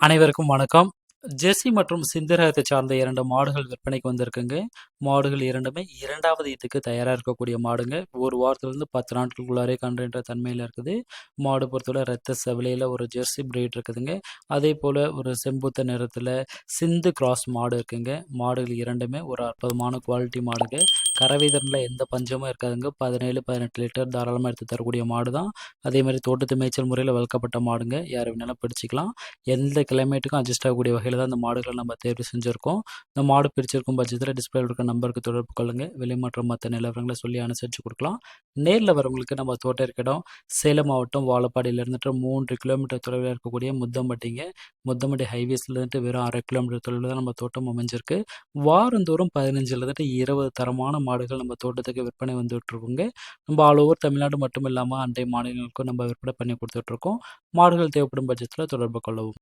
அனைவருக்கும் வணக்கம். ஜெர்சி மற்றும் சிந்து ரகத்தை சார்ந்த 2 மாடுகள் விற்பனைக்கு வந்திருக்குங்க. மாடுகள் இரண்டுமே 2வது ஈத்துக்கு தயாரா இருக்கக்கூடிய மாடுங்க. 1 வாரத்திலிருந்து 10 நாட்களுக்குள்ளாரே கன்றுன்ற தன்மையில இருக்குது. மாடு பொறுத்தவரை ரத்த செவலையில ஒரு ஜெர்சி பிரீட் இருக்குதுங்க. அதேபோல ஒரு செம்புத்த நிறத்துல சிந்து கிராஸ் மாடு இருக்குங்க. மாடுகள் இரண்டுமே ஒரு அற்புதமான குவாலிட்டி மாடுங்க. கறவை திறன்ல எந்த பஞ்சமும் இருக்காதுங்க. 17, 18 லிட்டர் தாராளமா எடுத்து தரக்கூடிய மாடு தான். அதேமாரி தோட்டத்து மேய்ச்சல் முறையில வளர்க்கப்பட்ட மாடுங்க. யார் வேணாலும் பிடிச்சிக்கலாம். எந்த கிளைமேட்டுக்கும் அட்ஜஸ்ட் ஆகக்கூடிய வகையில தான் இந்த மாடுகளை நம்ம தேர்வு செஞ்சுருக்கோம். இந்த மாடு பிடிச்சிருக்கும் பட்சத்தில் டிஸ்பிளேல இருக்க நம்பருக்கு தொடர்பு கொள்ளுங்க. விலை மற்றும் மற்ற நிலவரங்களை சொல்லி அனுசரித்து கொடுக்கலாம். நேரில் வரவங்களுக்கு நம்ம தோட்டம் இருக்க இடம் சேலம் மாவட்டம் வாழப்பாடியிலிருந்துட்டு 3 கிலோமீட்டர் தொலைவில் இருக்கக்கூடிய முத்தம்பட்டிங்க. முத்தம்பட்டி ஹைவேஸ்லேருந்து வெறும் 1/2 கிலோமீட்டர் தொலைவில் தான் நம்ம தோட்டம் அமைஞ்சிருக்கு. வாரந்தோறும் 15லிருந்து 20 தரமான மாடுகள் நம்ம தோட்டத்துக்கு விற்பனை வந்துட்டுருக்குங்க. நம்ம ஆல் ஓவர் தமிழ்நாடு மட்டும் இல்லாமல் அண்டை மாநிலங்களுக்கும் நம்ம விற்பனை பண்ணி கொடுத்துட்ருக்கோம். மாடுகள் தேவைப்படும் பட்சத்தில் தொடர்பு கொள்ளவும்.